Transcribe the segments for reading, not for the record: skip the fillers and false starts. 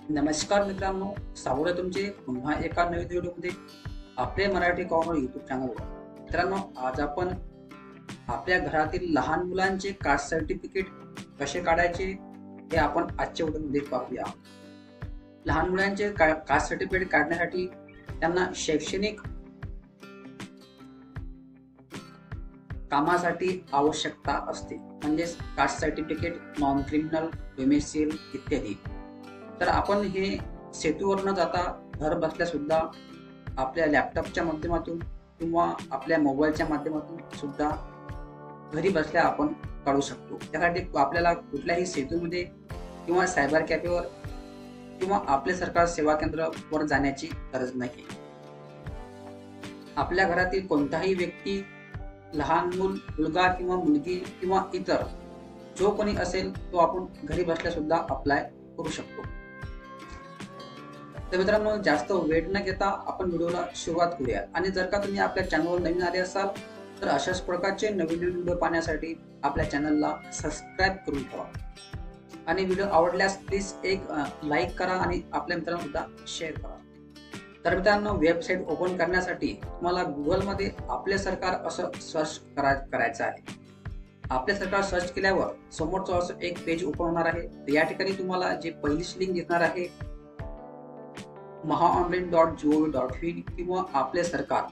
नमस्कार मित्रांनो, स्वागत आहे तुमचे पुन्हा एका नवीन व्हिडिओमध्ये आपले मराठी कॉर्नर युट्यूब चॅनलवर. मित्रांनो, आज आपण आपल्या घरातील लहान मुलांचे कास्ट सर्टिफिकेट कसे काढायचे हे आपण आजच्या व्हिडिओमध्ये पाहूया. लहान मुलांचे कास्ट सर्टिफिकेट काढण्यासाठी त्यांना शैक्षणिक कामासाठी आवश्यकता असते, म्हणजेच caste certificate, non criminal, domicile इत्यादी. तर आपण हे सेतूवर न जाता घर बसल्या सुद्धा आपल्या लॅपटॉपच्या माध्यमातून किंवा आपल्या मोबाईलच्या माध्यमातून सुद्धा घरी बसल्या आपण काढू शकतो. त्यासाठी आपल्याला कुठल्याही सेतूमध्ये किंवा सायबर कॅफेवर किंवा आपले सरकार सेवा केंद्रावर जाण्याची गरज नाही. आपल्या घरातील कोणताही व्यक्ती, लहान मुलगा किंवा मुलगी किंवा इतर जो कोणी असेल तो आपण घरी बसल्या सुद्धा अप्लाय करू शकतो. तर मित्रांनो, जास्त वेळ न घेता आपण व्हिडिओला सुरुवात करूया. आणि जर का तुम्ही आपल्या चॅनलवर नवीन आले असाल तर अशाच प्रकारचे नवीन व्हिडिओ पाहण्यासाठी आपल्या चॅनलला सबस्क्राईब करून ठेवा. आणि व्हिडिओ आवडल्यास प्लीज एक लाईक करा आणि आपल्या मित्रांना सुद्धा शेअर करा. तर मित्रांनो, वेबसाईट ओपन करण्यासाठी तुम्हाला गुगलमध्ये आपले सरकार असं सर्च करायचं आहे. आपले सरकार सर्च केल्यावर समोरचं असं एक पेज ओपन होणार आहे. या ठिकाणी तुम्हाला जे पहिलीच लिंक दिसणार आहे mahaonline.gov.in किंवा आपले सरकार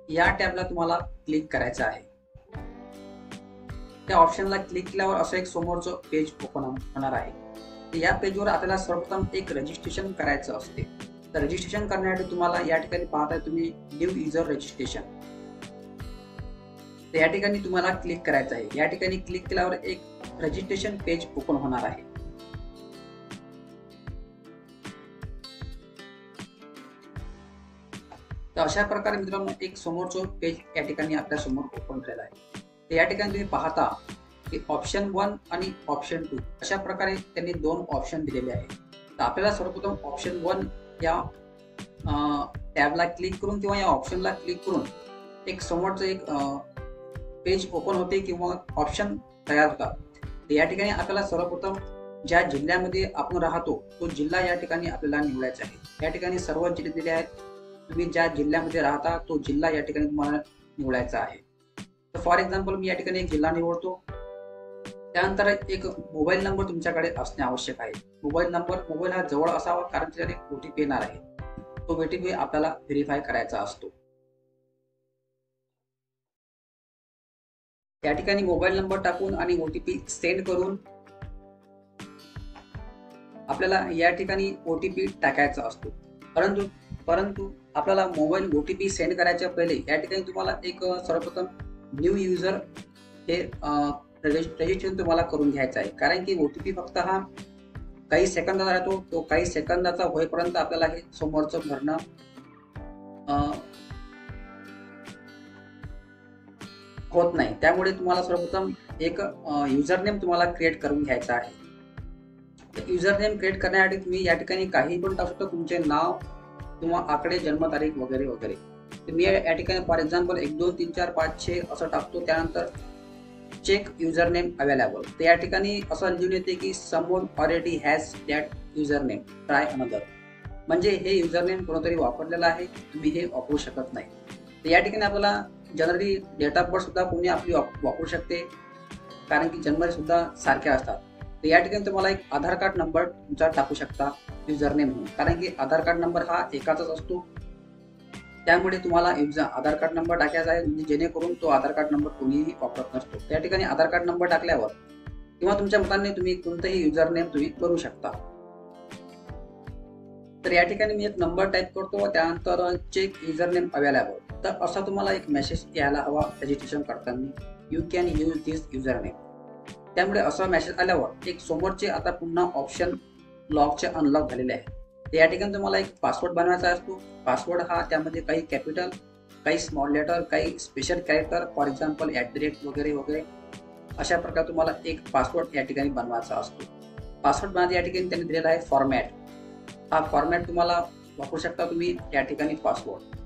या टॅबला तुम्हाला क्लिक करायचं आहे. त्या ऑप्शनला क्लिक केल्यावर असं एक समोरचं पेज ओपन होणार आहे. या पेजवर आपल्याला सर्वप्रथम एक रजिस्ट्रेशन करायचं असते. तर रजिस्ट्रेशन करण्यासाठी तुम्हाला या ठिकाणी पाहताय तुम्ही न्यू युजर रजिस्ट्रेशन, तर या ठिकाणी तुम्हाला क्लिक करायचं आहे. या ठिकाणी क्लिक केल्यावर एक रजिस्ट्रेशन पेज ओपन होणार आहे. तर अशा प्रकारे मित्रांनो एक समोरचं पेज या ठिकाणी आपल्या समोर ओपन झालेलं आहे. तर या ठिकाणी तुम्ही पाहता की ऑप्शन 1 आणि ऑप्शन 2 अशा प्रकारे त्यांनी दोन ऑप्शन दिलेले आहेत. तर आपल्याला सर्वप्रथम ऑप्शन 1 या टॅबला क्लिक करून किंवा या ऑप्शनला क्लिक करून एक समोरचं एक पेज ओपन होते किंवा ऑप्शन तयार होतात. तर या ठिकाणी आपल्याला सर्वप्रथम ज्या जिल्ह्यामध्ये आपण राहतो तो जिल्हा या ठिकाणी आपल्याला निवडायचा आहे. या ठिकाणी सर्व जिल्हे दिले आहेत. तुम्ही ज्या जिल्ह्यामध्ये राहता तो जिल्हा या ठिकाणी तुम्हाला निवडायचा आहे. तर फॉर एक्झाम्पल मी या ठिकाणी एक जिल्हा निवडतो. त्यानंतर एक मोबाईल नंबर तुमच्याकडे असणे आवश्यक आहे. मोबाईल हा जवळ असावा, कारण त्याने ओटीपी येणार आहे. तो ओटीपी आपल्याला व्हेरीफाय करायचा असतो. त्या ठिकाणी मोबाईल नंबर टाकून आणि ओटीपी सेंड करून आपल्याला या ठिकाणी ओटीपी टाकायचा असतो. परंतु आपल्याला मोबाईल ओटीपी सेंड करायच्या पहिले या ठिकाणी तुम्हाला एक सर्वप्रथम न्यू युजर हे रजिस्ट्रेशन तुम्हाला करून घ्यायचं आहे. कारण की ओटीपी फक्त हा काही सेकंदाचा राहतो. तो काही सेकंदाचा होईपर्यंत आपल्याला हे समोरचं भरणं होत नाही. त्यामुळे तुम्हाला सर्वप्रथम एक युजर नेम तुम्हाला क्रिएट करून घ्यायचा आहे. युजर नेम क्रिएट करण्यासाठी तुम्ही या ठिकाणी काही पण टाकू शकता, तुमचे नाव किंवा आकडे, जन्मतारीख वगैरे वगैरे. तर मी या ठिकाणी फॉर एक्झाम्पल 1 2 3 4 5 6 असं टाकतो. त्यानंतर चेक युजर नेम अवेलेबल. तर या ठिकाणी असं लिहून येते की someone already has that user name, try another. म्हणजे हे युजर नेम कोणतरी वापरलेलं आहे, तुम्ही हे वापरू शकत नाही. तर या ठिकाणी आपल्याला जनरली डेट ऑफ बर्थ सुद्धा कोणी आपली वापरू शकते, कारण की जन्म सुद्धा सारखे असतात. तर या ठिकाणी तुम्हाला एक आधार कार्ड नंबर तुमचा टाकू शकता युजर नेम म्हणून, कारण की आधार कार्ड नंबर हा एकाचाच असतो. त्यामुळे तुम्हाला आधार कार्ड नंबर टाकायचा आहे, म्हणजे जेणेकरून तो आधार कार्ड नंबर कोणीही वापरत नसतो. त्या ठिकाणी आधार कार्ड नंबर टाकल्यावर किंवा तुमच्या मताने तुम्ही कोणतेही युजर नेम तुम्ही करू शकता. तर या ठिकाणी मी एक नंबर टाईप करतो, त्यानंतर चेक युजर नेम अवेलेबल. तर असा तुम्हाला एक मेसेज यायला हवा रजिस्ट्रेशन करताना, you can use this user name. त्यामुळे असा मेसेज आल्यावर एक समोरचे आता पुन्हा ऑप्शन लॉकचे अनलॉक झालेले आहे. तर या ठिकाणी तुम्हाला एक पासवर्ड बनवायचा असतो. पासवर्ड हा त्यामध्ये काही कॅपिटल, काही स्मॉल लेटर, काही स्पेशल कॅरेक्टर, फॉर एक्झाम्पल @ वगैरे वगैरे अशा प्रकारे तुम्हाला एक पासवर्ड या ठिकाणी बनवायचा असतो. पासवर्ड बनवायचा या ठिकाणी त्यांनी दिलेला आहे फॉर्मॅट. हा फॉर्मॅट तुम्हाला वापरू शकता तुम्ही या ठिकाणी. पासवर्ड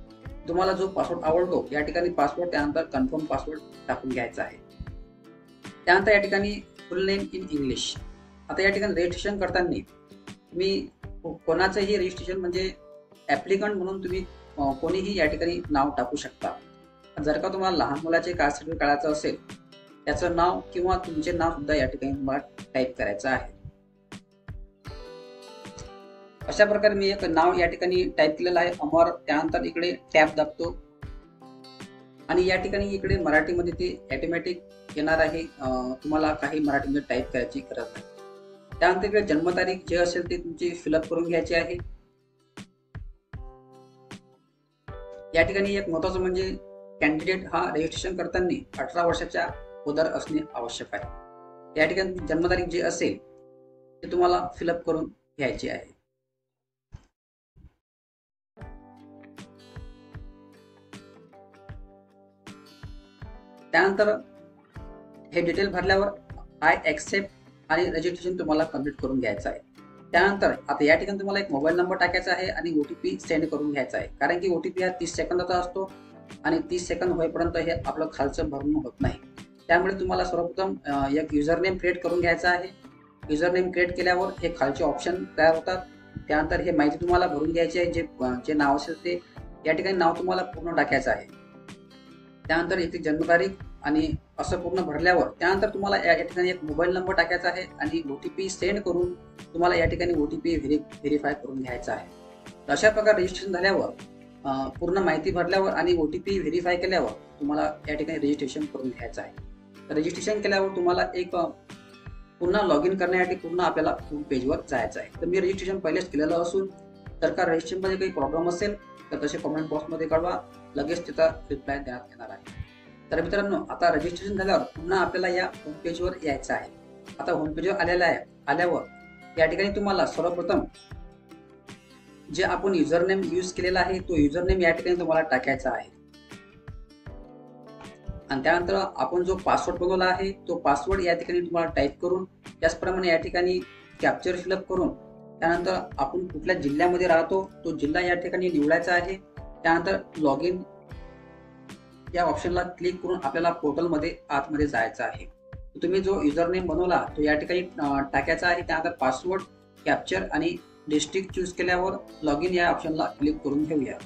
तुम्हाला जो पासवर्ड आवडतो या ठिकाणी पासवर्ड, त्यानंतर कन्फर्म पासवर्ड टाकून घ्यायचा आहे. त्यानंतर या ठिकाणी फुल नेम इन इंग्लिश. आता या ठिकाणी रजिस्ट्रेशन करताना तुम्ही कोणाचंही रजिस्ट्रेशन म्हणजे ऍप्लिकंट म्हणून तुम्ही कोणीही या ठिकाणी नाव टाकू शकता. जर का तुम्हाला लहान मुलाचे कास्ट सर्टिफिकेट काढायचं असेल, त्याचं नाव किंवा तुमचे नाव सुद्धा या ठिकाणी तुम्हाला टाईप करायचं आहे. अशा प्रकारे मी एक नाव या ठिकाणी टाईप केलेलं आहे अमर. त्यानंतर इकडे टॅब दाबतो आणि या ठिकाणी इकडे मराठीमध्ये ते ऑटोमॅटिक येणार आहे. तुम्हाला काही मराठीमध्ये टाईप करायची गरज नाही. त्यानंतर इकडे जन्मतारीख जे असेल ते तुमची फिलअप करून घ्यायची आहे. या ठिकाणी एक महत्त्वाचं म्हणजे कॅन्डिडेट हा रजिस्ट्रेशन करताना 18 वर्षाच्या अगोदर असणे आवश्यक आहे. या ठिकाणी जन्मतारीख जे असेल ते तुम्हाला फिलअप करून घ्यायची आहे. त्यानंतर हे डिटेल भरल्यावर आय ॲक्सेप्ट आणि रजिस्ट्रेशन तुम्हाला कंप्लीट करून घ्यायचं आहे. त्यानंतर आता या ठिकाणी तुम्हाला एक मोबाईल नंबर टाकायचा आहे आणि OTP सेंड करून घ्यायचा आहे. कारण की OTP हा 30 सेकंदाचा असतो आणि 30 सेकंद होईपर्यंत हे आपलं खालचं भरणं होत नाही. त्यामुळे तुम्हाला सर्वप्रथम एक युजर नेम क्रिएट करून घ्यायचा आहे. युजर नेम क्रिएट केल्यावर हे खालचे ऑप्शन तयार होतात. त्यानंतर हे माहिती तुम्हाला भरून घ्यायची आहे. जे नाव असेल ते या ठिकाणी नाव तुम्हाला पूर्ण टाकायचं आहे. त्यानंतर इथे जन्मतारीख आणि असं पूर्ण भरल्यावर त्यानंतर तुम्हाला या ठिकाणी एक मोबाईल नंबर टाकायचा आहे आणि OTP सेंड करून तुम्हाला या ठिकाणी OTP व्हेरीफाय करून घ्यायचा आहे. तर अशा प्रकारे रजिस्ट्रेशन झाल्यावर पूर्ण माहिती भरल्यावर आणि OTP व्हेरीफाय केल्यावर तुम्हाला या ठिकाणी रजिस्ट्रेशन करून घ्यायचं आहे. तर रजिस्ट्रेशन केल्यावर तुम्हाला एक पुन्हा लॉग इन करण्यासाठी पुन्हा आपल्याला होम पेजवर जायचं आहे. तर मी रजिस्ट्रेशन पहिलेच केलेलं असून जर का रजिस्ट्रेशनमध्ये काही प्रॉब्लेम असेल तर तसे कमेंट बॉक्समध्ये कळवा, लगेच त्याचा रिप्लाय देण्यात येणार आहे. तर मित्रांनो, आता रजिस्ट्रेशन झाल्यावर पुन्हा आपल्याला या होम पेजवर यायचं आहे. आता होम पेजवर आल्यावर या ठिकाणी तुम्हाला सर्वप्रथम जे आपण युजर नेम यूज केलेला आहे तो युजर नेम या ठिकाणी तुम्हाला टाकायचा आहे. आणि त्यानंतर आपण जो पासवर्ड बनवला आहे तो पासवर्ड या ठिकाणी तुम्हाला टाईप करून त्याचप्रमाणे या ठिकाणी कॅप्चर फिलअप करून त्यानंतर आपण कुठल्या जिल्ह्यामध्ये राहतो तो जिल्हा या ठिकाणी निवडायचा आहे. त्यानंतर लॉग इन या ऑप्शनला क्लिक करून आपल्याला पोर्टलमध्ये आतमध्ये जायचं आहे. तुम्ही जो युजर नेम बनवला तो या ठिकाणी टाकायचा आहे. त्यानंतर पासवर्ड, कॅप्चर आणि डिस्ट्रिक्ट चूज केल्यावर लॉग इन या ऑप्शनला क्लिक करून घेऊया.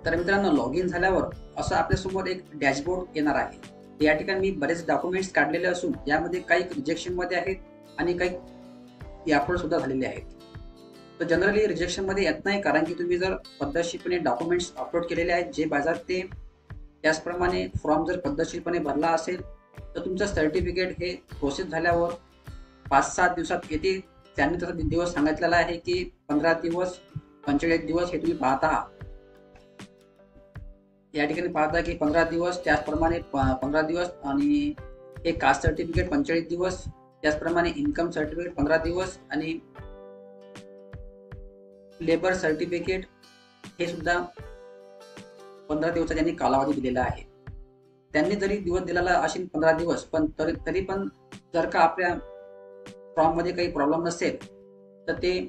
तर मित्रांनो, लॉग इन झाल्यावर असं आपल्यासमोर एक डॅशबोर्ड येणार आहे. या ठिकाणी मी बरेच डॉक्युमेंट्स काढलेले असून यामध्ये काही रिजेक्शन मध्ये आहेत आणि काही अपलोड सुद्धा झालेले आहेत. तर जनरली रिजेक्शन मध्ये येत नाही, कारण की तुम्ही जर पद्धतशीरपणे डॉक्युमेंट्स अपलोड केलेले आहेत जे बाजार ते त्याचप्रमाणे फॉर्म जर पद्धतशीरपणे भरला असेल तर तुमचं सर्टिफिकेट हे प्रोसेस झाल्यावर 5-7 दिवसात येते. त्यांनी तसा दिवस सांगितलेला आहे की 15 दिवस 45 दिवस हे तुम्ही पाहत आहात. या ठिकाणी पाहता की 15 दिवस, त्याचप्रमाणे 15 दिवस आणि हे कास्ट सर्टिफिकेट 45 दिवस, त्याचप्रमाणे इन्कम सर्टिफिकेट 15 दिवस आणि लेबर सर्टिफिकेट हे सुद्धा 15 दिवसाचा त्यांनी कालावधी दिलेला आहे. त्यांनी जरी दिवस दिलेला असेल 15 दिवस, पण तरी पण जर का आपल्या फॉर्म मध्ये काही प्रॉब्लेम नसेल तर ते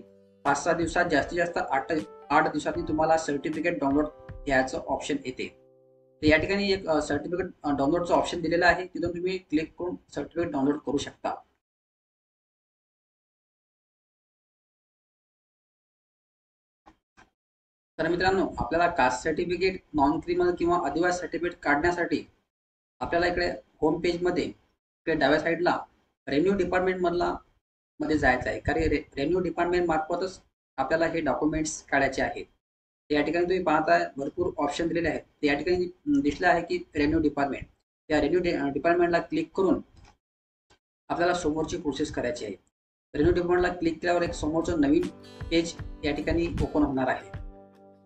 5-6 दिवसात, जास्तीत जास्त 8 दिवसांनी तुम्हाला सर्टिफिकेट डाउनलोड घ्यायचं ऑप्शन येते. तर या ठिकाणी एक सर्टिफिकेट डाउनलोडचं ऑप्शन दिलेलं आहे, तिथून तुम्ही क्लिक करून सर्टिफिकेट डाउनलोड करू शकता. तर मित्रांनो, आपल्याला कास्ट सर्टिफिकेट, नॉन क्रिमिनल किंवा आदिवासी सर्टिफिकेट काढण्यासाठी आपल्याला इकडे होम पेज मध्ये इकडे डाव्या साईडला रेव्हेन्यू डिपार्टमेंट मध्ये जायचं आहे. कारण रेव्हेन्यू डिपार्टमेंट मार्फतच आपल्याला हे डॉक्युमेंट्स काढायचे आहेत. या ठिकाणी तुम्ही पाहताय भरपूर ऑप्शन दिलेले आहेत. या ठिकाणी दिसले आहे की रेव्हेन्यू डिपार्टमेंट. त्या रेव्हेन्यू डिपार्टमेंटला क्लिक करून आपल्याला समोरची प्रोसेस करायची आहे. रेव्हेन्यू डिपार्टमेंटला क्लिक केल्यावर एक समोरचं नवीन पेज या ठिकाणी ओपन होणार आहे.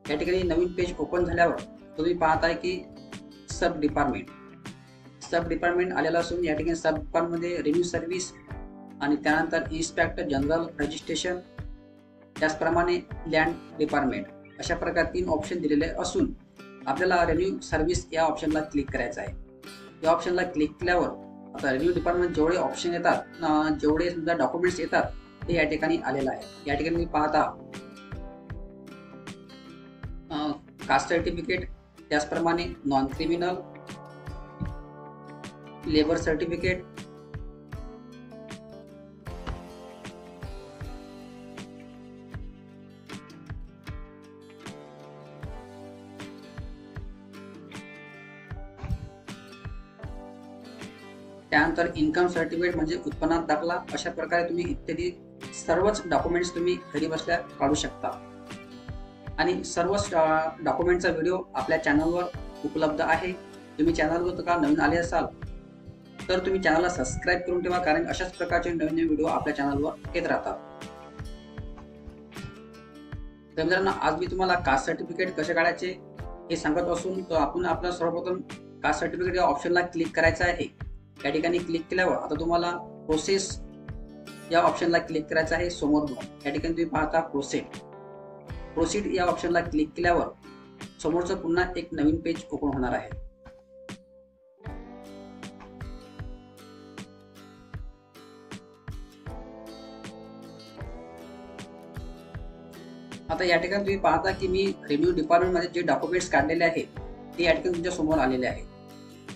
या ठिकाणी नवीन पेज ओपन झाल्यावर तुम्ही पाहताय की सब डिपार्टमेंट आलेला असून या ठिकाणी सब डिपार्टमेंटमध्ये रेव्हेन्यू सर्व्हिस आणि त्यानंतर इन्स्पेक्टर जनरल रजिस्ट्रेशन, त्याचप्रमाणे लँड डिपार्टमेंट, अशा प्रकारे 3 ऑप्शन दिलेले असून आपल्याला रेव्हेन्यू सर्व्हिस या ऑप्शनला क्लिक करायचं आहे. या ऑप्शनला क्लिक केल्यावर आता रेव्हेन्यू डिपार्टमेंट जेवढे ऑप्शन येतात, जेवढे सुद्धा डॉक्युमेंट्स येतात ते या ठिकाणी आलेलं आहे. या ठिकाणी तुम्ही पाहता कास्ट सर्टिफिकेट, त्याचप्रमाणे नॉन क्रिमिनल, लेबर सर्टिफिकेट, त्यानंतर इन्कम सर्टिफिकेट म्हणजे उत्पन्नात दाखला. अशा प्रकारे तुम्ही इत्यादी सर्वच डॉक्युमेंट्स तुम्ही घरी बसल्या काढू शकता. आणि सर्वच डॉक्युमेंटचा व्हिडिओ आपल्या चॅनलवर उपलब्ध आहे. तुम्ही चॅनलवर का नवीन आले असाल तर तुम्ही चॅनलला सबस्क्राईब करून ठेवा, कारण अशाच प्रकारचे नवीन व्हिडिओ आपल्या चॅनलवर येत राहतात. तर मित्रांनो, आज मी तुम्हाला कास्ट सर्टिफिकेट कसे काढायचे हे सांगत असून तर आपण आपला सर्वप्रथम कास्ट सर्टिफिकेट या ऑप्शनला क्लिक करायचं आहे. या ठिकाणी क्लिक केल्यावर आता तुम्हाला प्रोसेस या ऑप्शनला क्लिक करायचं आहे. समोर या ठिकाणी तुम्ही पाहता प्रोसीड या ऑप्शनला क्लिक केल्यावर समोरचं पुन्हा एक नवीन पेज ओपन होणार आहे. आता या ठिकाणी तुम्ही पाहता की मी रेव्हेन्यू डिपार्टमेंट मध्ये जे डॉक्युमेंट्स काढलेले आहेत ते या ठिकाणी तुमच्या समोर आलेले आहेत.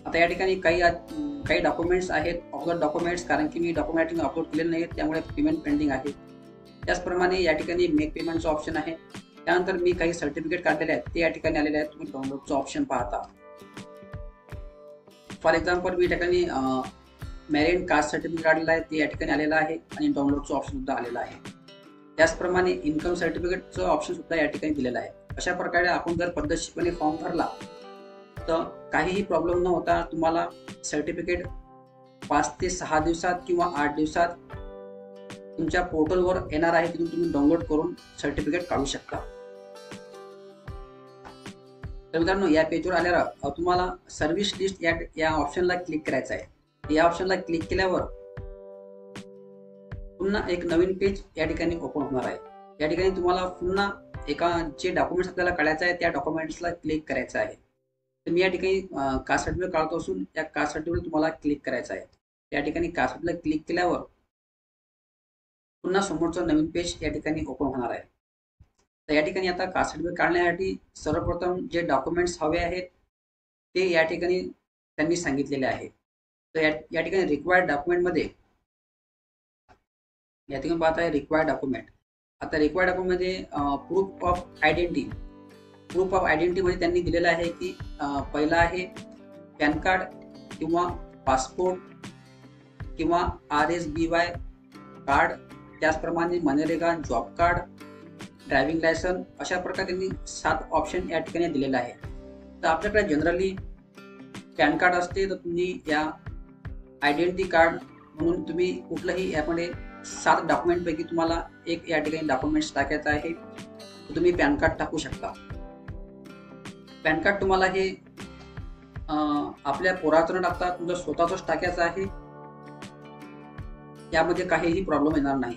आता या ठिकाणी काही डॉक्युमेंट्स आहेत ऑफलोड डॉक्युमेंट्स, कारण की मी डॉक्युमेंट अपलोड केलेले नाहीत त्यामुळे पेमेंट पेंडिंग आहे. त्याचप्रमाणे या ठिकाणी मेक पेमेंटचं ऑप्शन आहे. त्यानंतर मी काही सर्टिफिकेट काढलेले आहेत ते या ठिकाणी आलेले आहेत. तुम्ही डाउनलोडचं ऑप्शन पाहता. फॉर एक्झाम्पल मी या ठिकाणी मॅरिड कास्ट सर्टिफिकेट काढलेलं आहे ते या ठिकाणी आलेलं आहे आणि डाउनलोडचं ऑप्शन सुद्धा आलेलं आहे. त्याचप्रमाणे इन्कम सर्टिफिकेटचं ऑप्शन सुद्धा या ठिकाणी दिलेलं आहे. अशा प्रकारे आपण जर पद्धतशीरपणे फॉर्म भरला तर काहीही प्रॉब्लेम न होता तुम्हाला सर्टिफिकेट 5 ते 6 दिवसात किंवा 8 दिवसात तुमच्या पोर्टलवर येणार आहे. तिथून तुम्ही डाउनलोड करून सर्टिफिकेट काढू शकता. तर मित्रांनो, या पेजवर आल्यावर तुम्हाला सर्व्हिस लिस्ट या ऑप्शनला क्लिक करायचं आहे. या ऑप्शनला क्लिक केल्यावर पुन्हा एक नवीन पेज या ठिकाणी ओपन होणार आहे. या ठिकाणी तुम्हाला पुन्हा जे डॉक्युमेंट्स आपल्याला काढायचं आहे त्या डॉक्युमेंट्सला क्लिक करायचं आहे. तर मी या ठिकाणी कास्ट सर्टिफिकेट काढतो असून या कास्ट सर्टिफिकेट तुम्हाला क्लिक करायचं आहे. या ठिकाणी कास्ट सर्टिफिकेट क्लिक केल्यावर पुन्हा समोरचं नवीन पेज या ठिकाणी ओपन होणार आहे. तर या ठिकाणी आता कास्ट सर्टिफिकेट काढण्यासाठी सर्वप्रथम जे डॉक्युमेंट्स हवे आहेत ते या ठिकाणी त्यांनी सांगितलेले आहे. तर या ठिकाणी रिक्वायर्ड डॉक्युमेंटमध्ये या ठिकाणी पाहत आहे रिक्वायर्ड डॉक्युमेंट. आता रिक्वायर्ड डॉक्युमेंटमध्ये प्रूफ ऑफ आयडेंटिटी मध्ये त्यांनी दिलेलं आहे की पहिला आहे पॅन कार्ड किंवा पासपोर्ट किंवा RSBY कार्ड, त्याचप्रमाणे MNREGA job card, driving licence. अशा प्रकारे त्यांनी 7 ऑप्शन या ठिकाणी दिलेले आहे. तर आपल्याकडे जनरली पॅन कार्ड असते तर तुम्ही या आयडेंटिटी कार्ड म्हणून तुम्ही कुठलंही यामध्ये 7 डॉक्युमेंट पैकी तुम्हाला एक या ठिकाणी डॉक्युमेंट्स टाकायचं आहे. तुम्ही पॅन कार्ड टाकू शकता. पॅन कार्ड तुम्हाला हे आपल्या पोराचं टाकता तुमचं स्वतःच टाकायचं आहे. यामध्ये काहीही प्रॉब्लेम येणार नाही.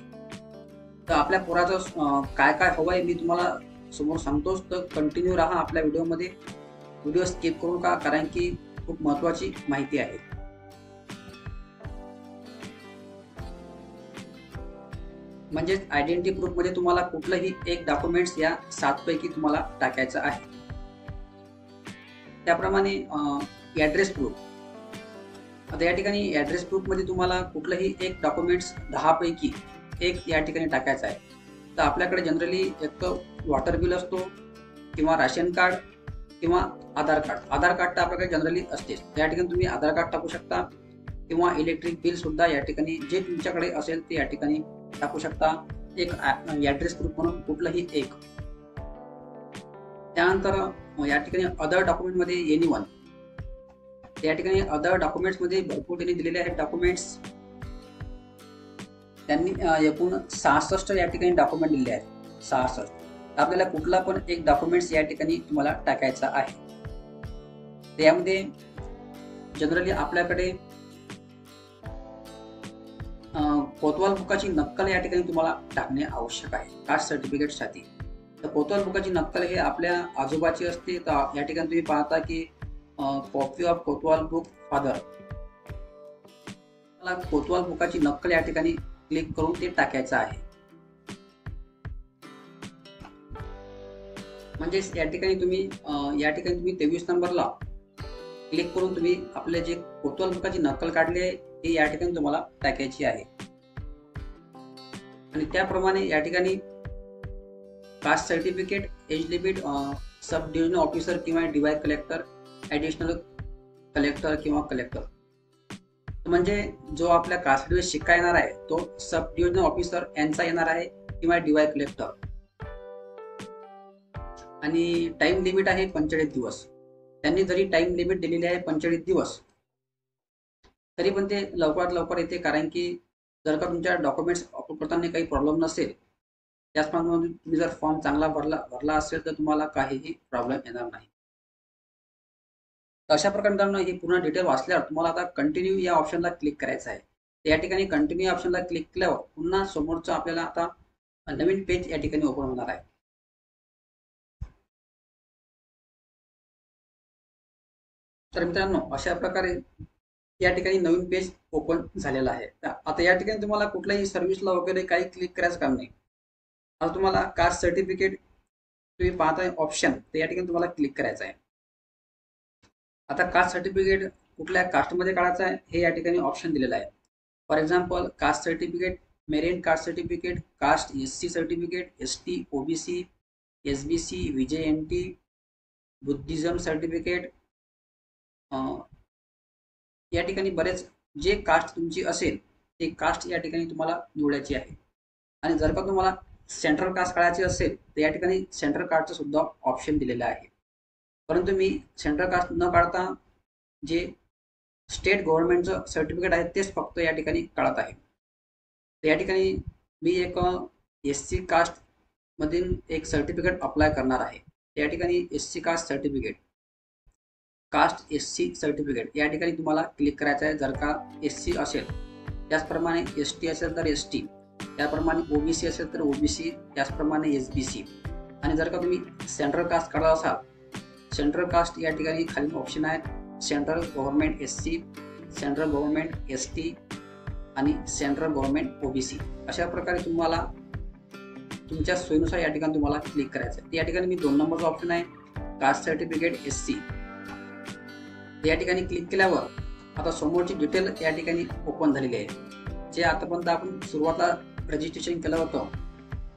तर आपल्या पोराचं काय काय हवं आहे मी तुम्हाला समोर सांगतोच. तर कंटिन्यू राहा आपल्या व्हिडिओमध्ये, व्हिडिओ स्किप करू नका, कारण की खूप महत्त्वाची माहिती आहे. म्हणजेच आयडेंटिटी प्रूफ मध्ये तुम्हाला कुठलंही एक डॉक्युमेंट्स या 7 पैकी तुम्हाला टाकायचं आहे. त्याप्रमाणे ॲड्रेस प्रूफ. आता या ठिकाणी ॲड्रेस प्रूफ मध्ये तुम्हाला कुठलंही एक डॉक्युमेंट्स 10 पैकी एक या ठिकाणी टाकायचं आहे. तर आपल्याकडे जनरली एक तर वॉटर बिल असतो किंवा राशन कार्ड किंवा आधार कार्ड तर आपल्याकडे जनरली असतेच. या ठिकाणी तुम्ही आधार कार्ड टाकू शकता किंवा इलेक्ट्रिक बिल सुद्धा या ठिकाणी जे तुमच्याकडे असेल ते या ठिकाणी टाकू शकता. एक ॲड्रेस प्रूफ म्हणून कुठलंही एक. त्यानंतर या ठिकाणी अदर डॉक्युमेंट मध्ये एनीवन. या ठिकाणी अदर डॉक्युमेंट्स मध्ये भरपूर त्यांनी दिलेले आहेत डॉक्युमेंट्स. त्यांनी एकूण 66 या ठिकाणी डॉक्युमेंट दिलेले आहेत. 66. आपल्याला कुठला पण एक डॉक्युमेंट्स या ठिकाणी तुम्हाला टाकायचा आहे. त्यामध्ये जनरली आपल्याकडे कोतवाल बुकाची नक्कल या ठिकाणी तुम्हाला टाकणे आवश्यक आहे कास्ट सर्टिफिकेटसाठी. तर कोतवाल बुकाची नक्कल हे आपल्या आजोबाची असते. तर या ठिकाणी तुम्ही पाहता की copy of Kotwal book father. मला कोतवाल बुकाची नक्कल या ठिकाणी क्लिक करून ते टाकायचं आहे. म्हणजेच या ठिकाणी तुम्ही 23 नंबरला क्लिक करून तुम्ही आपले जे कोतवाल बुकाची नक्कल काढली आहे ते या ठिकाणी तुम्हाला टाकायची आहे. आणि त्याप्रमाणे या ठिकाणी कास्ट सर्टिफिकेट, एज लिमिट, सब डिव्हिजन ऑफिसर किंवा डिवाय कलेक्टर, ॲडिशनल कलेक्टर किंवा कलेक्टर. म्हणजे जो आपल्या कास्ट सर्टिफिकेट शिक्का येणार आहे तो सब डिव्हिजन ऑफिसर यांचा येणार आहे किंवा DY कलेक्टर. आणि टाइम लिमिट आहे 45 दिवस. त्यांनी जरी टाइम लिमिट दिलेली आहे 45 दिवस, तरी पण ते लवकरात लवकर येते, कारण की जर का तुमच्या डॉक्युमेंट्स अपलोड करताना काही प्रॉब्लेम नसेल, त्याचप्रमाणे तुम्ही जर फॉर्म चांगला भरला असेल तर तुम्हाला काहीही प्रॉब्लेम येणार नाही. अशा प्रकारे मित्रांनो ही पूर्ण डिटेल वाचल्यावर तुम्हाला आता कंटिन्यू या ऑप्शनला क्लिक करायचं आहे. या ठिकाणी कंटिन्यू ऑप्शनला क्लिक केल्यावर पुन्हा समोरचं आपल्याला आता नवीन पेज या ठिकाणी ओपन होणार आहे. तर मित्रांनो अशा प्रकारे या ठिकाणी नवीन पेज ओपन झालेला आहे. आता या ठिकाणी तुम्हाला कुठल्याही सर्व्हिसला वगैरे काही क्लिक करायचं काम नाही. आता तुम्हाला कास्ट सर्टिफिकेट तुम्ही पाहताय ऑप्शन, तर या ठिकाणी तुम्हाला क्लिक करायचं आहे. आता कास्ट सर्टिफिकेट कुठल्या कास्टमध्ये काढायचं आहे हे या ठिकाणी ऑप्शन दिलेलं आहे. For example caste certificate, merit caste certificate, caste SC certificate, ST, OBC, SBC, VJMT, Buddhism certificate, या ठिकाणी बरेच जे कास्ट तुमची असेल ते कास्ट या ठिकाणी तुम्हाला निवडायची आहे. आणि जर का तुम्हाला सेंट्रल कास्ट काढायची असेल तर या ठिकाणी सेंट्रल कास्टचं सुद्धा ऑप्शन दिलेलं आहे. परंतु मी सेंट्रल कास्ट न काढता जे स्टेट गव्हर्नमेंटचं सर्टिफिकेट आहे तेच फक्त या ठिकाणी काढत आहे. तर या ठिकाणी मी एक SC कास्ट मधील एक सर्टिफिकेट अप्लाय करणार आहे. या ठिकाणी SC caste certificate, caste SC certificate या ठिकाणी तुम्हाला क्लिक करायचं आहे. जर का SC असेल, त्याचप्रमाणे ST असेल तर ST, त्याप्रमाणे OBC असेल तर OBC, त्याचप्रमाणे SBC. आणि जर का तुम्ही सेंट्रल कास्ट काढत असाल, सेंट्रल कास्ट या ठिकाणी खालील ऑप्शन आहेत: central government SC, central government ST आणि सेंट्रल गव्हर्नमेंट OBC. अशा प्रकारे तुम्हाला तुमच्या सोयीनुसार या ठिकाणी तुम्हाला क्लिक करायचं आहे. या ठिकाणी मी 2 नंबरचा ऑप्शन आहे कास्ट सर्टिफिकेट SC. या ठिकाणी क्लिक केल्यावर आता समोरची डिटेल या ठिकाणी ओपन झालेली आहे. जे आतापर्यंत आपण सुरुवातीला रजिस्ट्रेशन केलं होतं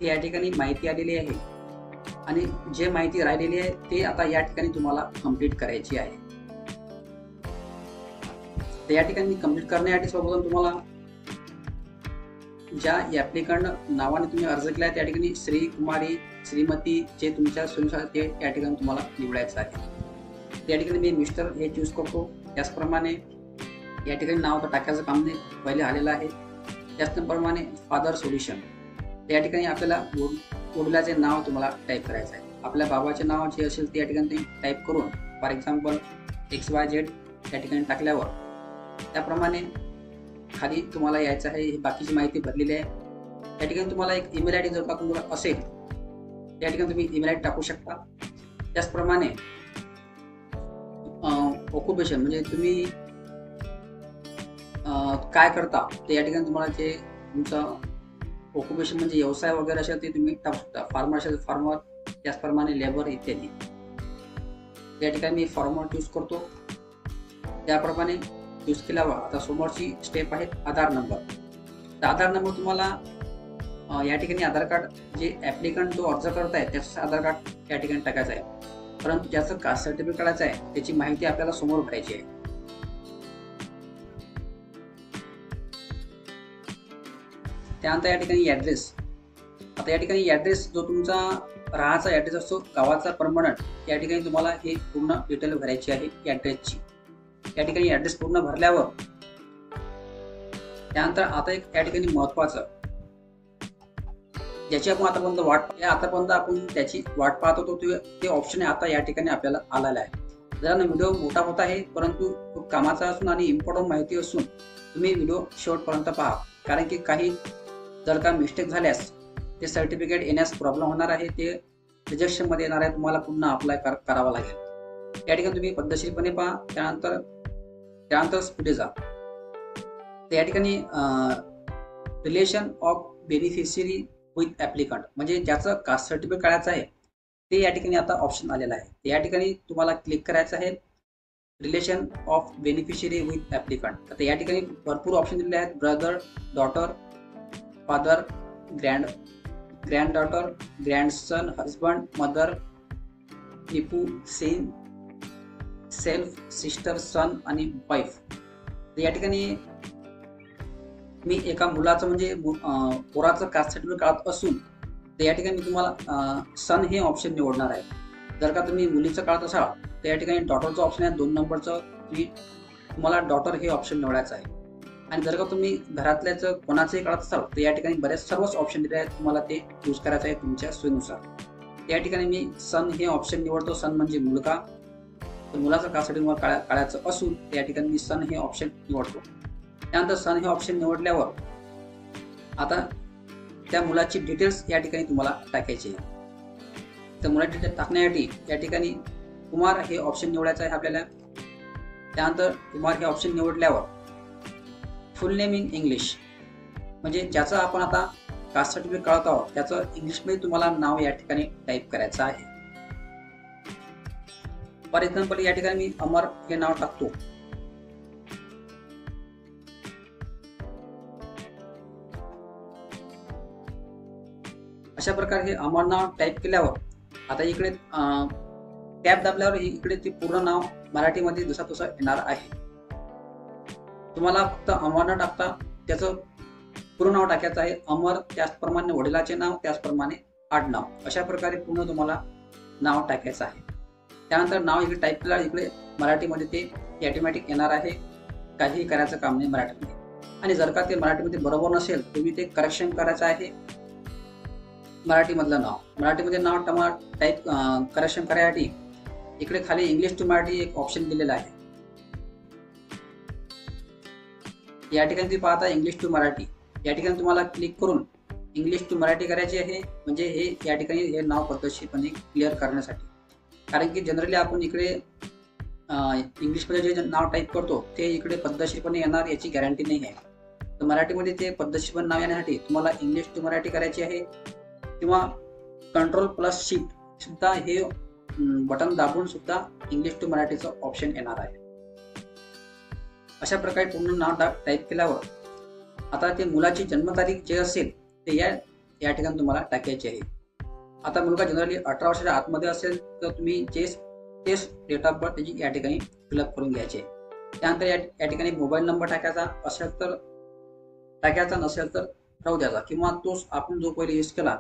ते या ठिकाणी माहिती आलेली आहे. आणि जे माहिती राहिलेली आहे ते आता या ठिकाणी तुम्हाला कंप्लीट करायची आहे. तर या ठिकाणी कंप्लीट करण्यासाठी सर्वप्रथम तुम्हाला ज्या ऍप्लिकंट नावाने तुम्ही अर्ज केला आहे त्या ठिकाणी श्री, कुमारी, श्रीमती जे तुमच्या सोयीनुसार ते या ठिकाणी तुम्हाला निवडायचं आहे. या ठिकाणी मी मिस्टर हे चूज करतो. त्याचप्रमाणे या ठिकाणी नाव तर टाकायचं काम नाही, पहिले आलेलं आहे. त्याचप्रमाणे फादर सोल्युशन, या ठिकाणी आपल्याला वडिलाचे नाव तुम्हाला टाईप करायचं आहे. आपल्या बाबाचे नाव जे असेल ते या ठिकाणी तुम्ही टाईप करून फॉर एक्झाम्पल XYZ या ठिकाणी टाकल्यावर त्याप्रमाणे खाली तुम्हाला यायचं आहे. ही बाकीची माहिती भरलेली आहे. या ठिकाणी तुम्हाला एक ईमेल ID जर का तुम्हाला असेल त्या ठिकाणी तुम्ही ईमेल ID टाकू शकता. त्याचप्रमाणे ऑक्युपेशन म्हणजे तुम्ही काय करता ते या ठिकाणी तुम्हाला जे तुमचं ऑक्युपेशन म्हणजे व्यवसाय वगैरे असेल ते तुम्ही टाकू शकता. फार्मर असेल फार्मर, त्याचप्रमाणे लेबर इत्यादी. या ठिकाणी मी फार्मर चूज करतो. त्याप्रमाणे चूज केल्यावर आता समोरची स्टेप आहे आधार नंबर. तर आधार नंबर तुम्हाला या ठिकाणी आधार कार्ड जे ऍप्लिकंट जो अर्ज करत आहे त्याचं आधार कार्ड या ठिकाणी टाकायचं आहे. परंतु ज्याचं कास्ट सर्टिफिकेट काढायचं आहे त्याची माहिती आपल्याला समोर भरायची आहे. त्यानंतर या ठिकाणी ॲड्रेस. आता या ठिकाणी ॲड्रेस जो तुमचा राहायचा ॲड्रेस असतो गावाचा परमनंट, या ठिकाणी तुम्हाला हे पूर्ण डिटेल भरायची आहे ॲड्रेसची. या ठिकाणी ॲड्रेस पूर्ण भरल्यावर त्यानंतर आता एक या ठिकाणी महत्त्वाचं ज्याची आपण आतापर्यंत आपण त्याची वाट पाहत होतो ते ऑप्शन आता या ठिकाणी आपल्याला आलेला आहे. जरा व्हिडिओ मोठा होत आहे, परंतु खूप कामाचा असून आणि इम्पॉर्टंट माहिती असून तुम्ही व्हिडिओ शेवटपर्यंत पहा. कारण की काही जर का मिस्टेक झाल्यास ते सर्टिफिकेट येण्यास प्रॉब्लेम होणार आहे, ते रिजेक्शनमध्ये येणार आहे, तुम्हाला पुन्हा अप्लाय करावा लागेल. या ठिकाणी तुम्ही पद्धतशीरपणे पहा. त्यानंतर पुढे जा. तर या ठिकाणी relation of beneficiary with applicant म्हणजे ज्याचं कास्ट सर्टिफिकेट काढायचं आहे ते या ठिकाणी आता ऑप्शन आलेला आहे. या ठिकाणी तुम्हाला क्लिक करायचं आहे relation of beneficiary with applicant. आता या ठिकाणी भरपूर ऑप्शन दिलेले आहेत: brother, daughter, father, granddaughter, grandson, husband, mother, nephew, self, sister, son आणि वाईफ. या ठिकाणी मी एका मुलाचं म्हणजे पोराचं कास्ट सर्टिफिकेट काढत असून तर या ठिकाणी मी तुम्हाला सन हे ऑप्शन निवडणार आहे. जर का तुम्ही मुलीचं काढत असाल तर या ठिकाणी डॉटरचं ऑप्शन आहे, 2 नंबरचं तुम्हाला डॉटर हे ऑप्शन निवडायचं आहे. आणि जर का तुम्ही घरातल्याचं कोणाचंही काढत असाल तर या ठिकाणी बरेच सर्वच ऑप्शन दिले आहेत, तुम्हाला ते यूज करायचं आहे तुमच्या सोयीनुसार. या ठिकाणी मी सन हे ऑप्शन निवडतो. सन म्हणजे मुलगा, तर मुलाचं कास्ट सर्टिफिकेट काढायचं असून या ठिकाणी मी सन हे ऑप्शन निवडतो. त्यानंतर सन हे ऑप्शन निवडल्यावर आता त्या मुलाची डिटेल्स या ठिकाणी तुम्हाला टाकायची आहे. तर मुलाची डिटेल्स टाकण्यासाठी या ठिकाणी कुमार हे ऑप्शन निवडायचं आहे आपल्याला. त्यानंतर कुमार हे ऑप्शन निवडल्यावर फुल नेम इन इंग्लिश म्हणजे ज्याचं आपण आता कास्ट सर्टिफिकेट काढत आहोत त्याचं इंग्लिशमध्ये तुम्हाला नाव या ठिकाणी टाईप करायचं आहे. फॉर एक्झाम्पल या ठिकाणी मी अमर हे नाव टाकतो. अशा प्रकारे हे अमर नाव टाईप केल्यावर आता इकडे टॅब दाबल्यावर इकडे ते पूर्ण नाव मराठीमध्ये जसा तसा येणार आहे. तुम्हाला फक्त अमर न टाकता त्याचं पूर्ण नाव टाकायचं आहे. अमर, त्याचप्रमाणे वडिलाचे नाव, त्याचप्रमाणे आडनाव, अशा प्रकारे पूर्ण तुम्हाला नाव टाकायचं आहे. त्यानंतर नाव इकडे टाईप केल्यावर इकडे मराठीमध्ये ते ऑटोमॅटिक येणार आहे. काहीही करायचं काम नाही मराठीमध्ये. आणि जर का ते मराठीमध्ये बरोबर नसेल तुम्ही ते करेक्शन करायचं आहे. मराठीमधलं नाव, मराठीमध्ये नाव टाईप करेक्शन करायसाठी इकडे खाली इंग्लिश टू मराठी एक ऑप्शन दिलेला आहे. या ठिकाणी तुम्ही पाहता इंग्लिश टू मराठी, या ठिकाणी तुम्हाला क्लिक करून इंग्लिश टू मराठी करायची आहे. म्हणजे हे या ठिकाणी हे नाव पद्धतशीरपणे क्लिअर करण्यासाठी. कारण की जनरली आपण इकडे इंग्लिशमध्ये जे नाव टाईप करतो ते इकडे पद्धतशीरपणे येणार याची गॅरंटी नाही आहे. तर मराठीमध्ये ते पद्धतशीरपणे नाव येण्यासाठी तुम्हाला इंग्लिश टू मराठी करायची आहे किंवा Ctrl+Shift सुद्धा हे बटन दाबून सुद्धा इंग्लिश टू मराठीचं ऑप्शन येणार आहे. अशा प्रकारे पूर्ण नाव टाईप केल्यावर आता ते मुलाची जन्मतारीख जे असेल ते या ठिकाणी तुम्हाला टाकायची आहे. आता मुलगा जनरली 18 वर्षाच्या आतमध्ये असेल तर तुम्ही तेच डेट ऑफ बर्थ त्याची या ठिकाणी फिलअप करून घ्यायचे. त्यानंतर या ठिकाणी मोबाईल नंबर टाकायचा असेल तर टाकायचा, नसेल तर राहू द्यायचा, किंवा तोच आपण जो पहिले यूज केला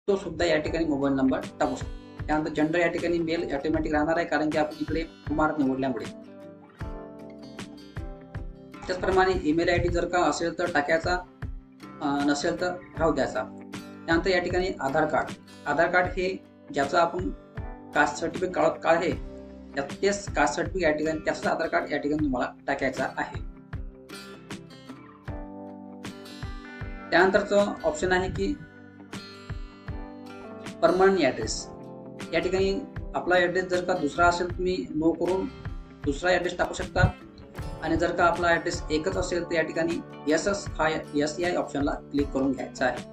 तो सुद्धा या ठिकाणी मोबाईल नंबर टाकू शकतो. त्यानंतर जेंडर या ठिकाणी मेल ऑटोमॅटिक राहणार आहे कारण की आपण इकडे कुमार निवडल्यामुळे. त्याचप्रमाणे ईमेल आयडी जर का असेल तर टाकायचा, नसेल तर राहू द्यायचा. त्यानंतर या ठिकाणी आधार कार्ड हे ज्याचं आपण कास्ट सर्टिफिकेट काढत आहे तेच कास्ट सर्टिफिकेट या ठिकाणी त्याचं आधार कार्ड या ठिकाणी तुम्हाला टाकायचं आहे. त्यानंतरचं ऑप्शन आहे की परमनंट ॲड्रेस. या ठिकाणी आपला ॲड्रेस जर का दुसरा असेल तुम्ही नो करून दुसरा ॲड्रेस टाकू शकता. आणि जर का आपला ॲड्रेस एकच असेल तर या ठिकाणी यस या ऑप्शनला क्लिक करून घ्यायचा आहे.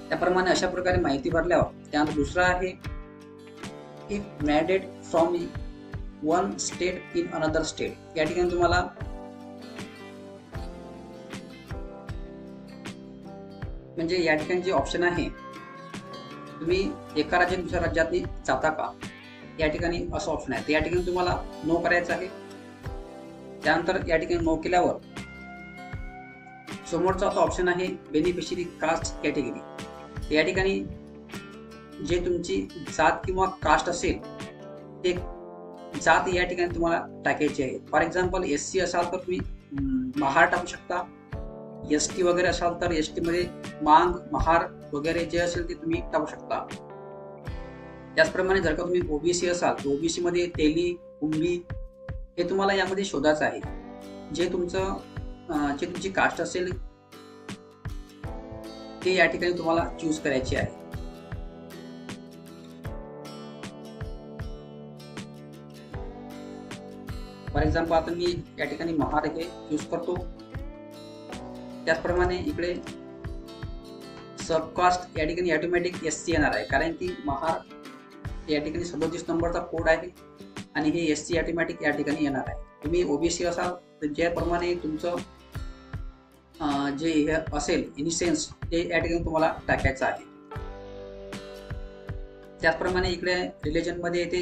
त्याप्रमाणे अशा प्रकारे माहिती भरल्यावर त्यानंतर दुसरा आहे if married from one state in another state. या ठिकाणी तुम्हाला म्हणजे या ठिकाणी जे ऑप्शन आहे तुम्ही एका राज्यात दुसऱ्या राज्यात जाता का, या ठिकाणी असं ऑप्शन आहे. या ठिकाणी तुम्हाला नो करायचं आहे. त्यानंतर या ठिकाणी नो केल्यावर समोरचा ऑप्शन आहे बेनिफिशरी कास्ट कॅटेगरी. या ठिकाणी जे तुमची जात किंवा कास्ट असेल ते जात या ठिकाणी तुम्हाला टाकायची आहे. फॉर एक्झाम्पल SC असाल तर तुम्ही महार टाकू शकता. ST वगैरे असाल तर ST मध्ये मांग, महार वगैरे जे असेल ते तुम्ही टाकू शकता. त्याचप्रमाणे जर का तुम्ही OBC असाल तर OBC मध्ये तेली, कुंभी हे तुम्हाला यामध्ये शोधायचं आहे. जे तुमची कास्ट असेल ते या ठिकाणी तुम्हाला चूज करायची आहे. फॉर एक्झाम्पल आता मी या ठिकाणी महार हे चूज करतो. त्याचप्रमाणे इकडे सबकास्ट या ठिकाणी ऑटोमॅटिक SC येणार आहे कारण की महार या ठिकाणी 37 नंबरचा कोड आहे आणि हे SC ऑटोमॅटिक या ठिकाणी येणार आहे. तुम्ही OBC असाल तर ज्याप्रमाणे तुमचं जे हे असेल इनिसेन्स ते या ठिकाणी तुम्हाला टाकायचं आहे. त्याचप्रमाणे इकडे रिलिजन मध्ये येते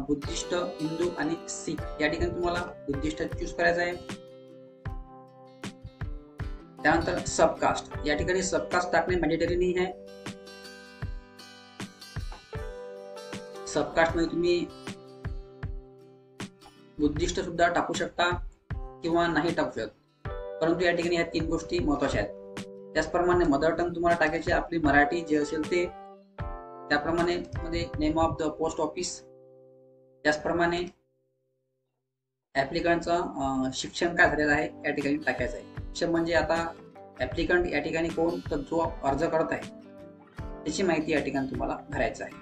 बुद्धिस्ट, हिंदू आणि सिख. या ठिकाणी तुम्हाला बुद्धिस्ट चूज करायचं आहे. त्यानंतर सबकास्ट, या ठिकाणी सबकास्ट टाकणे मॅन्डेटरी नाही आहे. सबकास्ट मध्ये तुम्ही बुद्धिस्ट सुद्धा टाकू शकता किंवा नाही टाकू शकत, परंतु या ठिकाणी ह्या 3 गोष्टी महत्वाच्या आहेत. त्याचप्रमाणे मदर टंग तुम्हाला टाकायची आपली मराठी जे असेल ते, त्याप्रमाणे मध्ये name of the post office, त्याचप्रमाणे ऍप्लिकंटचं शिक्षण काय झालेलं आहे या ठिकाणी टाकायचं आहे. शिक्षण म्हणजे आता ऍप्लिकंट या ठिकाणी कोण, तर जो अर्ज करत आहे त्याची माहिती या ठिकाणी तुम्हाला भरायचं आहे.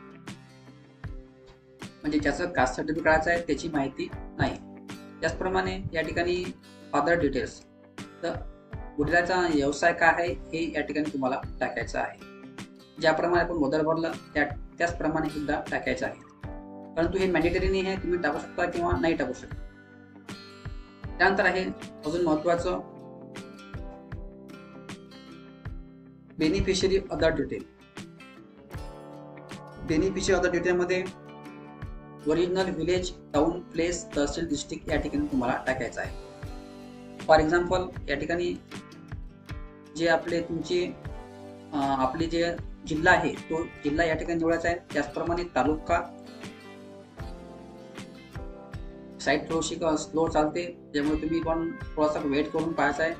म्हणजे ज्याचं कास्ट सर्टिफिकेट आहे त्याची माहिती नाही. त्याचप्रमाणे या ठिकाणी अदर डिटेल्स, तर वडिलाचा व्यवसाय काय आहे हे या ठिकाणी तुम्हाला टाकायचं आहे. ज्याप्रमाणे आपण मदर भरलं त्याचप्रमाणे सुद्धा टाकायचं आहे, परंतु हे मॅन्डेटरी नाही आहे. तुम्ही टाकू शकता किंवा नाही टाकू शकता. त्यानंतर आहे अजून महत्वाचं beneficiary other detail. Beneficiary other detail मध्ये ओरिजिनल विलेज, टाउन, प्लेस, तहसील, डिस्ट्रिक्ट या ठिकाणी तुम्हाला टाकायचं आहे. फॉर एक्झाम्पल या ठिकाणी जे आपले तुमचे आपले जे जिल्हा आहे तो जिल्हा या ठिकाणी निवडायचा आहे. त्याचप्रमाणे तालुका, साईट थोडीशी स्लो चालते त्यामुळे तुम्ही पण थोडासा वेट करून पाहायचा आहे.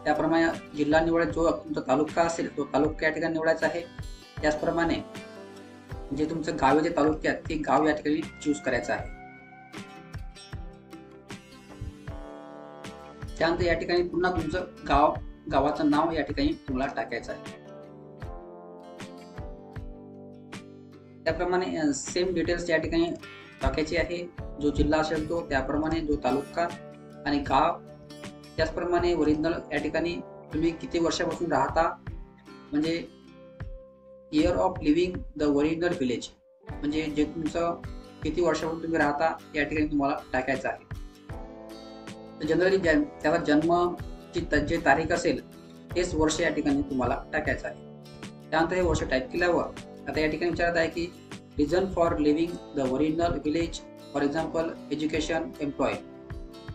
त्याप्रमाणे जिल्हा निवड, जो तुमचा तालुका असेल तो तालुका या ठिकाणी निवडायचा आहे. त्याचप्रमाणे जे तुमचं गाव जे तालुक्यात ते गाव या ठिकाणी चूज करायचं आहे. त्यानंतर या ठिकाणी पुन्हा तुमचं गावाचं नाव या ठिकाणी तुम्हाला टाकायचं आहे. त्याप्रमाणे सेम डिटेल्स या ठिकाणी टाकायची आहे. जो जिल्हा असेल तो, त्याप्रमाणे जो तालुका आणि गाव, त्याचप्रमाणे ओरिजिनल या ठिकाणी तुम्ही किती वर्षापासून राहता, म्हणजे year of living the original village, म्हणजे जे तुमचं किती वर्षापासून तुम्ही राहता या ठिकाणी तुम्हाला टाकायचं आहे. जनरली त्याचा जन्मची जे तारीख असेल तेच वर्ष या ठिकाणी तुम्हाला टाकायचं आहे. त्यानंतर हे वर्ष टाईप केल्यावर आता या ठिकाणी विचारत आहे की reason for leaving the original village, for example education, employ,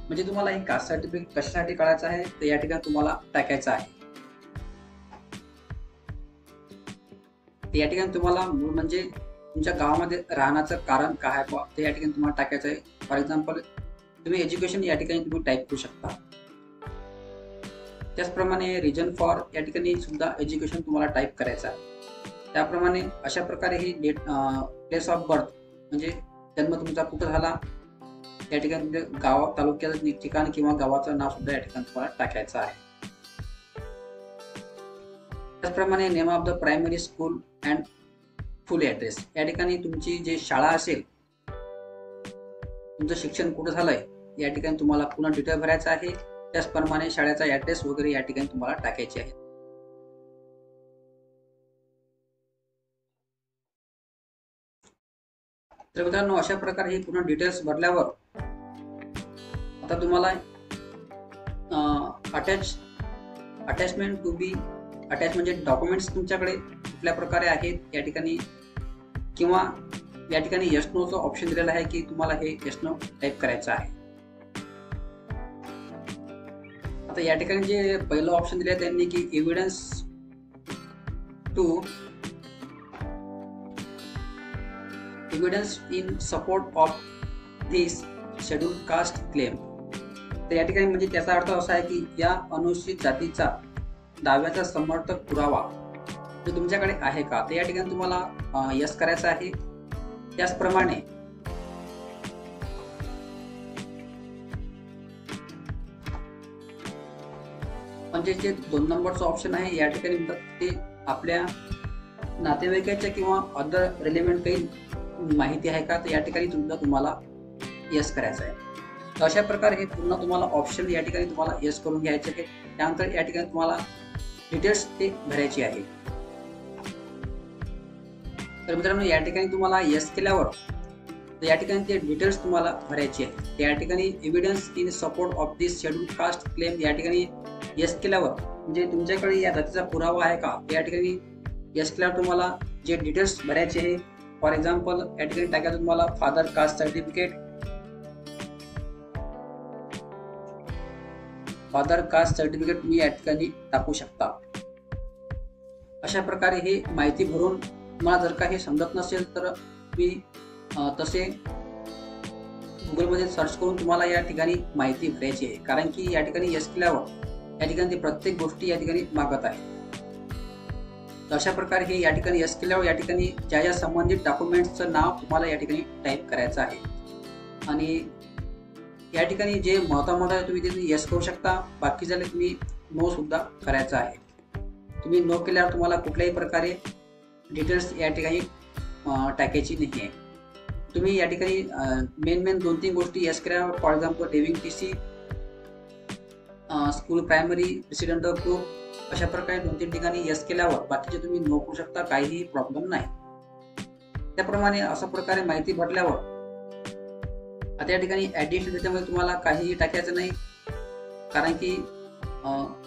म्हणजे तुम्हाला हे कास्ट सर्टिफिकेट कशासाठी काढायचं आहे तर या ठिकाणी तुम्हाला टाकायचं आहे. या ठिकाणी तुम्हाला मूळ म्हणजे तुमच्या गावामध्ये राहण्याचं कारण काय आहे ते या ठिकाणी तुम्हाला टाकायचं आहे. फॉर एक्झाम्पल तुम्ही एज्युकेशन या ठिकाणी तुम्ही टाईप करू शकता. त्याचप्रमाणे रिजन फॉर या ठिकाणी सुद्धा एज्युकेशन तुम्हाला टाईप करायचं आहे. त्याप्रमाणे अशा प्रकारे ही डेट, प्लेस ऑफ बर्थ म्हणजे जन्म तुमचा कुठं झाला या ठिकाणी गाव, तालुक्याचं ठिकाण किंवा गावाचं नाव सुद्धा या ठिकाणी तुम्हाला टाकायचं आहे. त्याचप्रमाणे name of the primary school and full address, या ठिकाणी तुमची जे शाळा असेल, तुमचं शिक्षण कुठं झालंय या ठिकाणी तुम्हाला पुन्हा डिटेल भरायचं आहे. त्याचप्रमाणे शाळेचा ऍड्रेस वगैरे या ठिकाणी तुम्हाला टाकायचे आहे. तर मित्रांनो अशा प्रकारे हे पूर्ण डिटेल्स भरल्यावर आता तुम्हाला अटॅचमेंट टू बी अटॅच म्हणजे डॉक्युमेंट्स तुमच्याकडे कुठल्या प्रकारे आहेत या ठिकाणी, किंवा या ठिकाणी यस नो चा ऑप्शन दिलेला आहे की तुम्हाला हे यस नो टाईप करायचं आहे. आता या ठिकाणी जे पहिलं ऑप्शन दिले आहे त्यांनी की evidence in support of this schedule caste claim. तर या ठिकाणी म्हणजे त्याचा अर्थ असा आहे की या अनुसूचित जातीचा दाव्याचा समर्थक पुरावा जो तुमच्याकडे आहे का, तर या ठिकाणी तुम्हाला यस करायचं आहे. त्याचप्रमाणे म्हणजे जे 2 नंबरचं ऑप्शन आहे या ठिकाणी ते आपल्या नातेवाईकाच्या किंवा अदर रिलेव्हंट काही माहिती आहे का, तर या ठिकाणी तुम्हाला यस करायचं आहे. तर अशा प्रकारे हे पुन्हा तुम्हाला ऑप्शन या ठिकाणी तुम्हाला यस करून घ्यायचे आहे. त्यानंतर या ठिकाणी तुम्हाला डिटेल्स ते भरायची आहे. तर मित्रांनो या ठिकाणी तुम्हाला यस केल्यावर तर या ठिकाणी ते डिटेल्स तुम्हाला भरायची आहे. या ठिकाणी evidence in support of this schedule caste claim या ठिकाणी यस केल्यावर म्हणजे तुमच्याकडे या जातीचा पुरावा आहे का, या ठिकाणी यस केल्यावर तुम्हाला जे डिटेल्स भरायचे आहे. फॉर एक्झाम्पल या ठिकाणी टाकायचं तुम्हाला father caste certificate, father caste certificate तुम्ही या ठिकाणी टाकू शकता. अशा प्रकारे हे माहिती भरून तुम्हाला जर का हे समजत नसेल तर तुम्ही तसे गुगलमध्ये सर्च करून तुम्हाला या ठिकाणी माहिती भरायची आहे. कारण की या ठिकाणी यस केल्यावर या ठिकाणी ते प्रत्येक गोष्टी या ठिकाणी मागत आहे. तर अशा प्रकारे हे या ठिकाणी यस केल्यावर या ठिकाणी ज्या संबंधित डॉक्युमेंट्सचं नाव तुम्हाला या ठिकाणी टाईप करायचं आहे. आणि या ठिकाणी जे महत्त्वाचं आहे तुम्ही तिथे यस करू शकता, बाकी झाले तुम्ही नो सुद्धा करायचं आहे. तुम्ही नो केल्यावर तुम्हाला कुठल्याही प्रकारे डिटेल्स या ठिकाणी टाकायची नाही आहे. तुम्ही या ठिकाणी मेन 2-3 गोष्टी यस केल्यावर, for example living TC, school primary, resident proof, अशा प्रकारे 2-3 ठिकाणी यस केल्यावर बाकीचे तुम्ही नो करू शकता, काहीही प्रॉब्लेम नाही. त्याप्रमाणे अशा प्रकारे माहिती भरल्यावर आता या ठिकाणी ॲडिशनल त्याच्यामध्ये तुम्हाला काहीही टाकायचं नाही. कारण की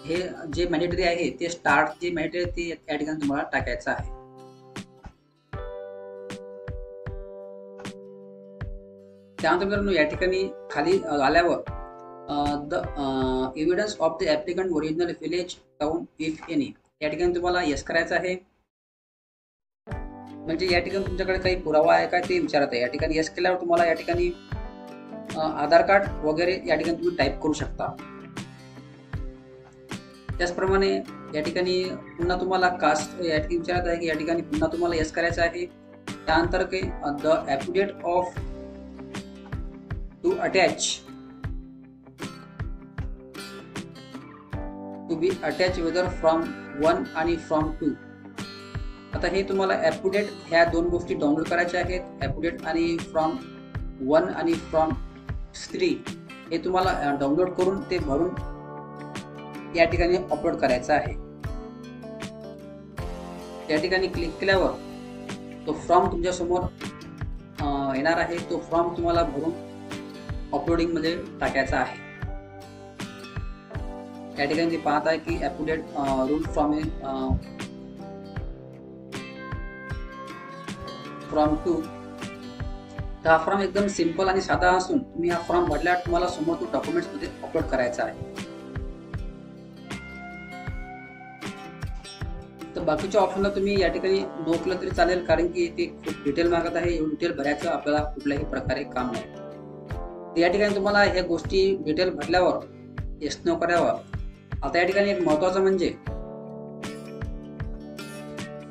हे जे मॅन्डेटरी आहे ते स्टार्ट जे मॅन्डेटरी आहे ते या ठिकाणी तुम्हाला टाकायचं आहे. त्यानंतर मित्रांनो या ठिकाणी खाली आल्यावर the evidence of the applicant original village town if any या ठिकाणी तुम्हाला यस करायचं आहे. म्हणजे या ठिकाणी तुमच्याकडे काही पुरावा आहे का ते विचारत आहे. या ठिकाणी यस केल्यावर तुम्हाला या ठिकाणी आधार कार्ड वगैरे या ठिकाणी तुम्ही टाईप करू शकता. त्याचप्रमाणे या ठिकाणी पुन्हा तुम्हाला कास्ट या ठिकाणी विचारत आहे की या ठिकाणी पुन्हा तुम्हाला यस करायचं आहे. त्यानंतर काही the affidavit of to attach to be attach whether from 1 आणि फ्रॉम 2. आता हे तुम्हाला ॲफिडेविट ह्या 2 गोष्टी डाउनलोड करायच्या आहेत. ॲफिडेविट आणि फ्रॉम 1 आणि फ्रॉम 3 हे तुम्हाला डाउनलोड करून ते भरून या ठिकाणी अपलोड करायचं आहे. या ठिकाणी क्लिक केल्यावर तो फॉर्म तुमच्या समोर येणार आहे. तो फॉर्म तुम्हाला भरून अपलोडिंग मध्ये टाकायचा आहे. या ठिकाणी पाहत आहे की ॲफिडेविट रूल फ्रॉम 2. हा फॉर्म एकदम सिंपल आणि साधा असून तुम्ही हा फॉर्म भरल्यावर तुम्हाला समोर तो डॉक्युमेंट्स मध्ये अपलोड करायचा आहे. तर बाकीच्या ऑप्शनला तुम्ही या ठिकाणी नो केलं तरी चालेल, कारण की ते खूप डिटेल मागत आहे. एवढं डिटेल भरायचं आपल्याला कुठल्याही प्रकारे काम नाही. तर या ठिकाणी तुम्हाला ह्या गोष्टी डिटेल भरल्यावर येस नो करावं. आता या ठिकाणी एक महत्वाचं म्हणजे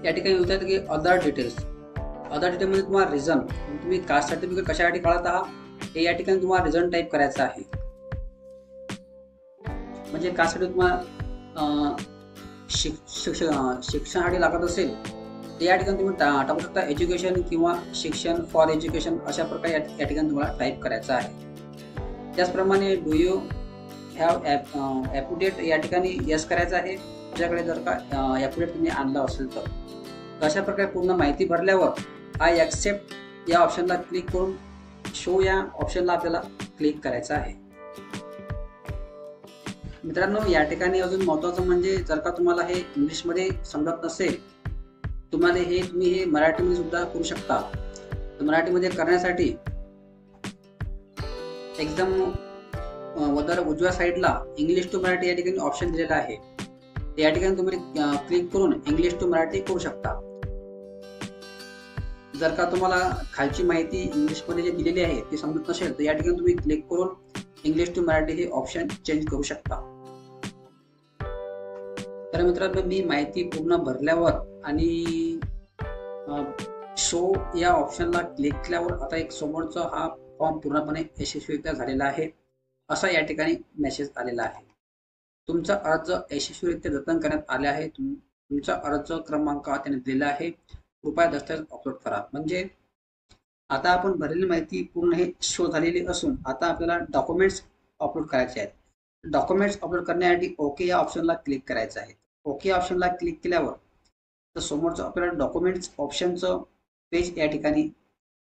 या ठिकाणी होत आहे की अदर डिटेल्स मध्ये तुम्हाला रिझन, तुम्ही कास्ट सर्टिफिकेट कशासाठी काढत आहात हे या ठिकाणी तुम्हाला रिझन टाईप करायचं आहे. म्हणजे कास्ट सर्टिफिकेट तुम्हाला शिक्षणासाठी लागत असेल तर या ठिकाणी तुम्ही टाकू शकता एज्युकेशन किंवा शिक्षण फॉर एज्युकेशन, अशा प्रकारे या ठिकाणी तुम्हाला टाईप करायचं आहे. त्याचप्रमाणे डू यू हॅव ॲफिडेविट या ठिकाणी यस करायचं आहे. तुमच्याकडे जर का ॲफिडेविट तुम्ही आणला असेल तर. अशा प्रकारे पूर्ण माहिती भरल्यावर आय ॲक्सेप्ट या ऑप्शनला क्लिक करून शो या ऑप्शनला आपल्याला क्लिक करायचं आहे. मित्रांनो या ठिकाणी अजून महत्त्वाचं म्हणजे जर का तुम्हाला हे इंग्लिशमध्ये समजत नसेल, तुम्ही हे मराठीमध्ये सुद्धा करू शकता. तर मराठीमध्ये करण्यासाठी एकदम उजव्या साईडला इंग्लिश टू मराठी या ठिकाणी ऑप्शन दिलेला आहे. या ठिकाणी तुम्ही क्लिक करून इंग्लिश टू मराठी करू शकता. जर का तुम्हाला खालची माहिती इंग्लिशमध्ये जे दिलेली आहे ती समजत नसेल तर या ठिकाणी तुम्ही क्लिक करून इंग्लिश टू मराठी हे ऑप्शन चेंज करू शकता. तर मित्रांनो मी माहिती पूर्ण भरल्यावर आणि शो या ऑप्शनला क्लिक केल्यावर आता एक समोरचा हा फॉर्म पूर्णपणे यशस्वीरित्या झालेला आहे असा या ठिकाणी मेसेज आलेला आहे. तुमचा अर्ज यशस्वीरित्या जतन करण्यात आले आहे. तुमचा अर्ज क्रमांक त्याने दिलेला आहे. कृपया दस्तऐवज अपलोड करा. म्हणजे आता आपण भरलेली माहिती पूर्ण हे शो झालेली असून आता आपल्याला डॉक्युमेंट्स अपलोड करायचे आहेत. डॉक्युमेंट्स अपलोड करण्यासाठी ओके या ऑप्शनला क्लिक करायचं आहे. ओके ऑप्शनला क्लिक केल्यावर तर समोरचं आपल्याला डॉक्युमेंट्स ऑप्शनचं पेज या ठिकाणी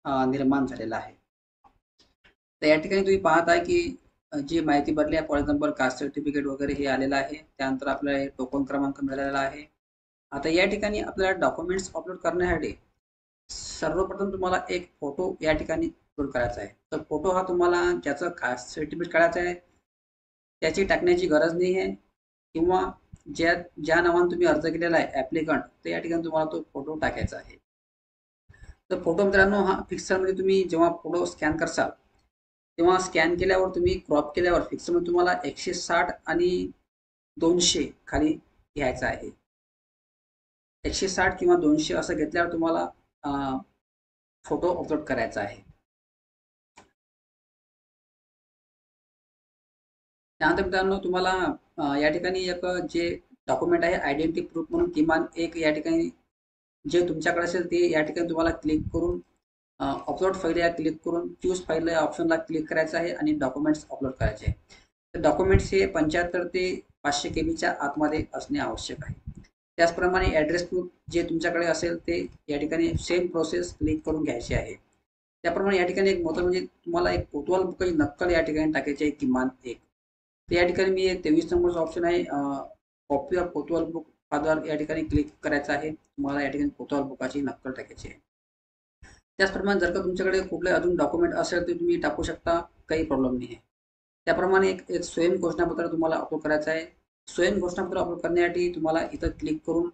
निर्माण झालेलं आहे. तर या ठिकाणी तुम्ही पाहत आहे की जी माहिती भरली आहे, फॉर एक्झाम्पल कास्ट सर्टिफिकेट वगैरे हे आलेलं आहे. त्यानंतर आपल्याला टोकन क्रमांक मिळालेला आहे. आता या ठिकाणी आपल्याला डॉक्युमेंट्स अपलोड करण्यासाठी सर्वप्रथम तुम्हाला एक फोटो या ठिकाणी अपलोड करायचा आहे. तर फोटो हा तुम्हाला ज्याचं कास्ट सर्टिफिकेट काढायचं आहे त्याची टाकण्याची गरज नाही आहे, किंवा ज्या ज्या नावाने तुम्ही अर्ज केलेला आहे ॲप्लिकंट, तर या ठिकाणी तुम्हाला तो फोटो टाकायचा आहे. तर फोटो मित्रांनो हा फिक्सरमध्ये तुम्ही जेव्हा फोटो स्कॅन करसाल, तेव्हा स्कॅन केल्यावर तुम्ही क्रॉप केल्यावर फिक्सरमध्ये तुम्हाला 160 आणि 200 खाली घ्यायचा आहे. 160 किंवा 200 असं घेतल्यावर तुम्हाला फोटो अपलोड करायचा आहे. त्यानंतर मित्रांनो तुम्हाला या ठिकाणी एक जे डॉक्युमेंट आहे आयडेंटिटी प्रूफ म्हणून किमान एक या ठिकाणी जे तुमच्याकडे असेल ते या ठिकाणी तुम्हाला क्लिक करून अपलोड फाईल या क्लिक करून चूज फाईल या ऑप्शनला क्लिक करायचं आहे आणि डॉक्युमेंट्स अपलोड करायचे आहे. तर डॉक्युमेंट्स हे 75 ते 500 केबीच्या आतमध्ये असणे आवश्यक आहे. त्याचप्रमाणे ॲड्रेस प्रूफ जे तुमच्याकडे असेल ते या ठिकाणी सेम प्रोसेस क्लिक करून घ्यायची आहे. त्याप्रमाणे या ठिकाणी एक महत्त्वाचं म्हणजे तुम्हाला एक कोतवाल बुकाची नक्कल या ठिकाणी टाकायची आहे किमान एक. तर या ठिकाणी मी 23 नंबरचा ऑप्शन आहे copy of Kotwal book father या ठिकाणी क्लिक करायचं आहे. तुम्हाला या ठिकाणी कोतवाल बुकाची नक्कल टाकायची आहे. त्याचप्रमाणे जर का तुमच्याकडे कुठले अजून डॉक्युमेंट असेल तर तुम्ही टाकू शकता, काही प्रॉब्लेम नाही आहे. त्याप्रमाणे एक एक स्वयं घोषणापत्र तुम्हाला अपलोड करायचं आहे. स्वयं घोषणापत्र अपलोड करण्यासाठी तुम्हाला इथं क्लिक करून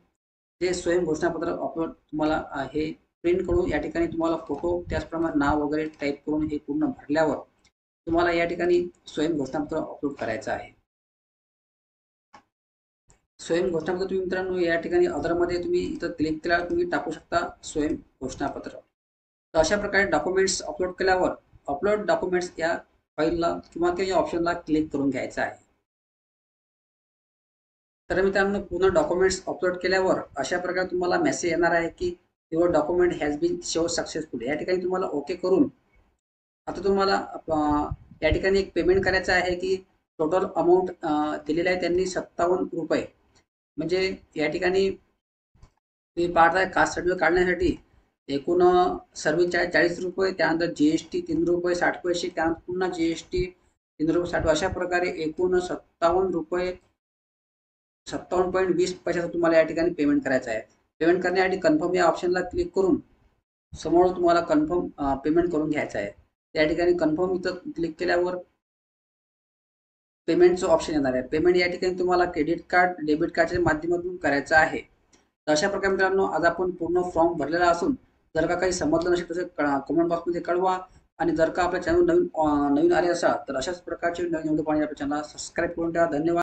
जे स्वयं घोषणापत्र अपलोड तुम्हाला हे प्रिंट करून या ठिकाणी तुम्हाला फोटो त्याचप्रमाणे नाव वगैरे टाईप करून हे पूर्ण भरल्यावर तुम्हाला या ठिकाणी स्वयं घोषणापत्र अपलोड करायचं आहे. स्वयं घोषणापत्र तुम्ही मित्रांनो या ठिकाणी अदरमध्ये तुम्ही इथं क्लिक केल्यावर तुम्ही टाकू शकता स्वयं घोषणापत्र. तर अशा प्रकारे डॉक्युमेंट्स अपलोड केल्यावर अपलोड डॉक्युमेंट्स या फाईलला किंवा त्या ऑप्शनला क्लिक करून घ्यायचं आहे. तर मित्रांनो पूर्ण डॉक्युमेंट्स अपलोड केल्यावर अशा प्रकारे तुम्हाला मेसेज येणार आहे की your document has been show successful. या ठिकाणी तुम्हाला ओके करून आता तुम्हाला या ठिकाणी एक पेमेंट करायचं आहे की टोटल अमाऊंट दिलेलं आहे त्यांनी 57 रुपये. म्हणजे या ठिकाणी तुम्ही पाहताय कास्ट सर्टिफिकेट काढण्यासाठी एकूण सर्व्हिस चार्ज 40 रुपये, त्यानंतर जीएसटी 3 रुपये 60 पैसे, त्यानंतर पुन्हा जीएसटी 3 रुपये 60, अशा प्रकारे एकूण 57 रुपये 57.20 पैशाचा तुम्हाला या ठिकाणी पेमेंट करायचा आहे. पेमेंट करण्यासाठी कन्फर्म या ऑप्शनला क्लिक करून समोर तुम्हाला कन्फर्म पेमेंट करून घ्यायचं आहे. त्या ठिकाणी कन्फर्म इथं क्लिक केल्यावर पेमेंटचं ऑप्शन येणार आहे. पेमेंट या ठिकाणी तुम्हाला क्रेडिट कार्ड डेबिट कार्डच्या माध्यमातून करायचं आहे. तर अशा प्रकारे मित्रांनो आज आपण पूर्ण फॉर्म भरलेला असून जर का काही समजलं नसेल तर कमेंट बॉक्समध्ये कळवा. आणि जर का आपल्या चॅनल नवीन आले असाल तर अशाच प्रकारचे नवीन व्हिडिओ पाहण्यासाठी आपल्या चॅनलला सबस्क्राईब करून ठेवा. धन्यवाद.